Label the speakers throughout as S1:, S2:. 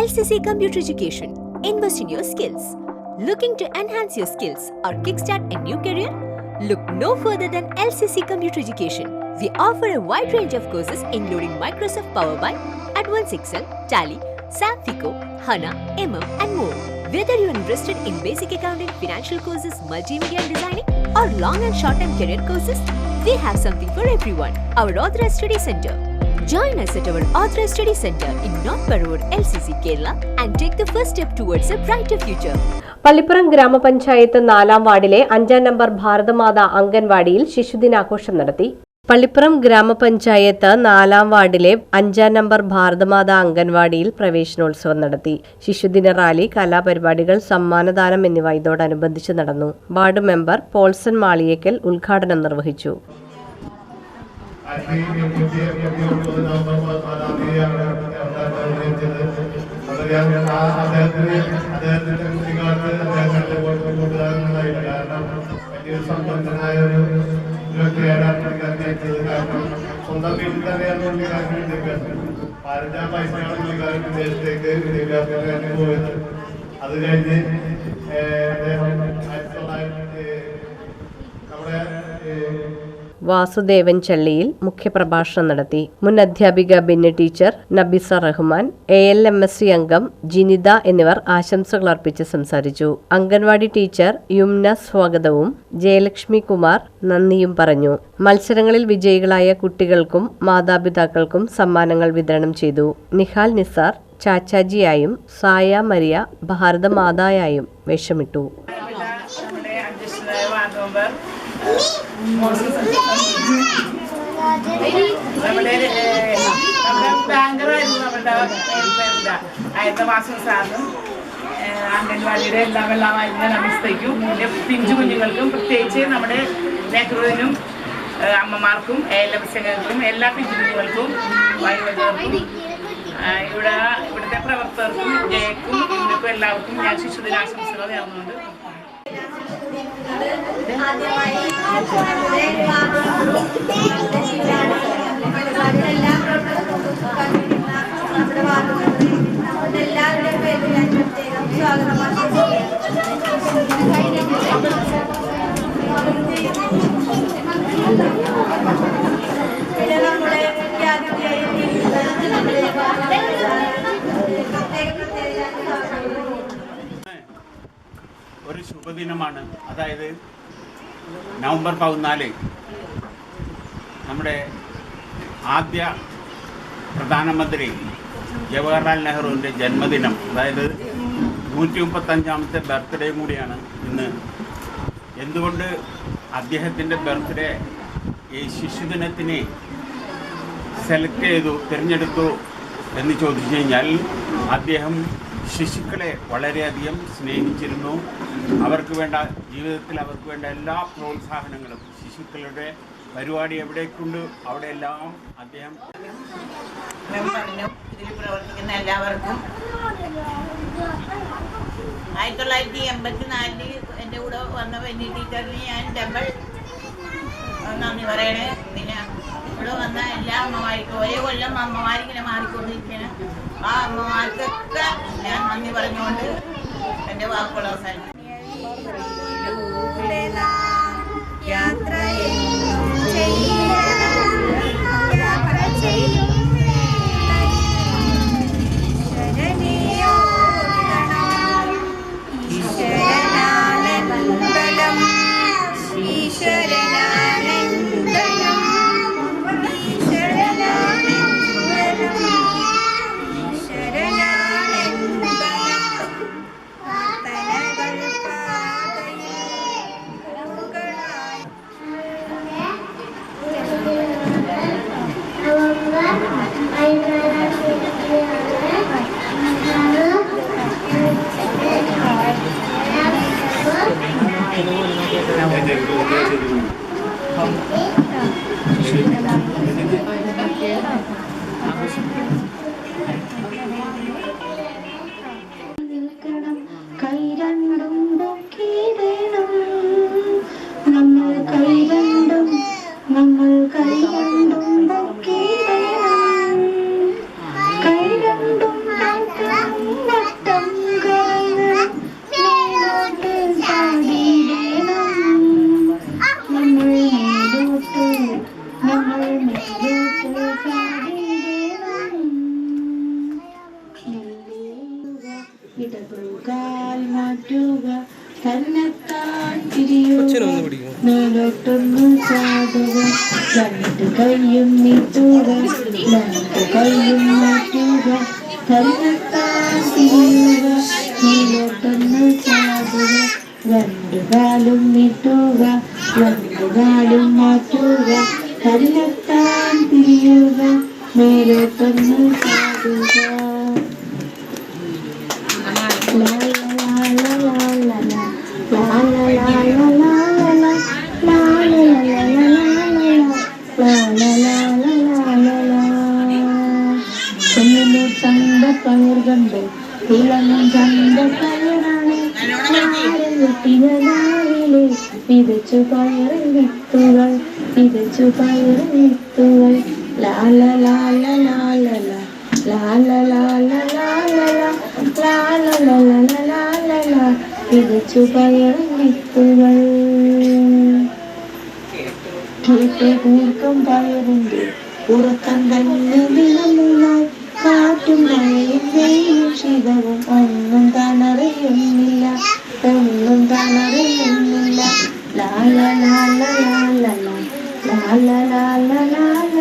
S1: LCC Computer Education. Invest in your skills. Looking to enhance your skills or kickstart a new career? Look no further than LCC Computer Education. We offer a wide range of courses including Microsoft Power BI, Advanced Excel, Tally, SAP FICO, HANA, MM and more. Whether you are interested in basic accounting, financial courses, multimedia and designing or long and short-term career courses, we have something for everyone. Our Authorized Study Center. Join us at our Authorized Study Center in North Parur, LCC, Kerala and take the first step towards a brighter future.
S2: Pallippuram ഗ്രാമപഞ്ചായത്ത് 4-ാം വാർഡിലെ 5-ാം number Bharat Mata അംഗൻവാടിയിൽ ശിശുദിനാഘോഷം നടത്തി. പള്ളിപ്പുറം ഗ്രാമപഞ്ചായത്ത് 4-ാം വാർഡിലെ 5-ാം number Bharat Mata അംഗൻവാടിയിൽ പ്രവേശനോത്സവം നടത്തി. ശിശുദിന rally, കലാപരിപാടികൾ, സമ്മാനദാനം എന്നിവ ഇതോടനുബന്ധിച്ച് നടന്നു. വാർഡ് മെമ്പർ പോൾസൺ മാളിയേക്കൽ ഉദ്ഘാടനം നിർവഹിച്ചു.
S3: സ്വന്തം വീട്ടിൽ തന്നെയാണ് വിദ്യാഭ്യാസം. ഭാരത പൈസയാണ് പുള്ളിക്കാരൻ വിദേശത്തേക്ക് വിദ്യാഭ്യാസത്തിന് പോയത്. അത് കഴിഞ്ഞ് അദ്ദേഹം 1900 നമ്മുടെ
S2: വാസുദേവൻ ചള്ളിയിൽ മുഖ്യപ്രഭാഷണം നടത്തി. മുൻ അധ്യാപിക ബിന്നി ടീച്ചർ, നബിസ റഹ്മാൻ, ALMSC അംഗം ജിനിത എന്നിവർ ആശംസകൾ അർപ്പിച്ച് സംസാരിച്ചു. അംഗൻവാടി ടീച്ചർ യുംന സ്വാഗതവും ജയലക്ഷ്മി കുമാർ നന്ദിയും പറഞ്ഞു. മത്സരങ്ങളിൽ വിജയികളായ കുട്ടികൾക്കും മാതാപിതാക്കൾക്കും സമ്മാനങ്ങൾ വിതരണം ചെയ്തു. നിഹാൽ നിസാർ ചാച്ചാജിയായും സായ മരിയ ഭാരതമാതായായും വേഷമിട്ടു.
S4: നമ്മുടെ ബാങ്കറായിരുന്നു നമ്മുടെ അയത്തവാസം സാറിനും അംഗൻവാടിയുടെ എല്ലാമായിരുന്ന നമസ്തയ്ക്കും പിന്നെ പിഞ്ചു കുഞ്ഞുങ്ങൾക്കും പ്രത്യേകിച്ച് നമ്മുടെ നെഹ്റുവിനും അമ്മമാർക്കും ALMSCകൾക്കും എല്ലാ പിഞ്ചു കുഞ്ഞുങ്ങൾക്കും വയോജകർക്കും ഇവിടുത്തെ പ്രവർത്തകർക്കും ജയക്കും ഇവർക്കും എല്ലാവർക്കും ഞാൻ ശിശുദിനാശംസകൾ നേർന്നുകൊണ്ട്
S5: ഒരു ശുഭദിനമാണ്. അതായത് നവംബർ 14 നമ്മുടെ ആദ്യ പ്രധാനമന്ത്രി ജവഹർലാൽ നെഹ്റുവിൻ്റെ ജന്മദിനം. അതായത് 135ാമത്തെ ബർത്ത്ഡേ കൂടിയാണ് ഇന്ന്. എന്തുകൊണ്ട് അദ്ദേഹത്തിൻ്റെ ബർത്ത്ഡേ ഈ ശിശുദിനത്തിന് സെലക്ട് ചെയ്തു, തിരഞ്ഞെടുത്തു എന്ന് ചോദിച്ചു കഴിഞ്ഞാൽ അദ്ദേഹം ശിശുക്കളെ വളരെയധികം സ്നേഹിച്ചിരുന്നു. അവർക്ക് വേണ്ട ജീവിതത്തിൽ അവർക്ക് വേണ്ട എല്ലാ പ്രോത്സാഹനങ്ങളും ശിശുക്കളുടെ പരിപാടി എവിടേക്കുണ്ട് അവിടെയെല്ലാം അദ്ദേഹം
S4: ഇതിൽ പ്രവർത്തിക്കുന്ന എല്ലാവർക്കും 1984 എൻ്റെ കൂടെ വന്ന ബെന്നി ടീച്ചറിന് ഞാൻ ഡബിൾ നന്ദി പറയണേ. പിന്നെ ഇവിടെ വന്ന എല്ലാ അമ്മമാർക്കും ഒരേ കൊല്ലം അമ്മമാരിങ്ങനെ മാറിക്കൊണ്ടിരിക്കുകയാണ്. ആ അമ്മമാർക്കൊക്കെ ഞാൻ നന്ദി പറഞ്ഞുകൊണ്ട് എൻ്റെ വാക്കുകൾ അവസാനിക്കും.
S6: ഇടതുകാൽ മാറ്റുക തന്നെത്താൻ തിരിയുക മേലോട്ടൊന്നു ചാടുക രണ്ട് കൈയും നീട്ടുക രണ്ട് കൈയും മാറ്റുക തന്നെത്താൻ തിരിയുക മേലോട്ടൊന്നു ചാടുക രണ്ട് കാലും നീട്ടുക രണ്ട് കാലും മാറ്റുക തന്നെത്താൻ തിരിയുക മേലോട്ടൊന്നു ചാടുക. പയർകണ്ട് ഇളങ്ങും ചന്ത പയറാണ് രാവിലെ വിതച്ചു പയറിൻ വിത്തുകൾ വിതച്ചു പയറിൻ വിത്തുകൾ ലാല ലാല ലാല ലാല ലാല ലാല ലാല ലാല ലാല വിതച്ചു പയറിൻ വിത്തുകൾ കേട്ട് കൂർക്കം പയറിന്റെ ഉറക്കം തന്നെ നിലമുള്ളായി കാറ്റും മഴയും വെയിലും ശീതവും ഒന്നും തണറിയുന്നില്ല ഒന്നും തണറിയുന്നില്ല ലാല ലാല ലാല ലാല ലാല ലാല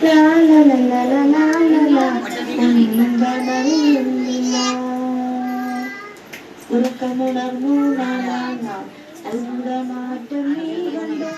S6: ലാല ലാല ലാല ഒന്നും തണറിയുന്നില്ല. ഉറക്കമുണർന്നു നാളാം അന്തമാറ്റം നീ കണ്ടു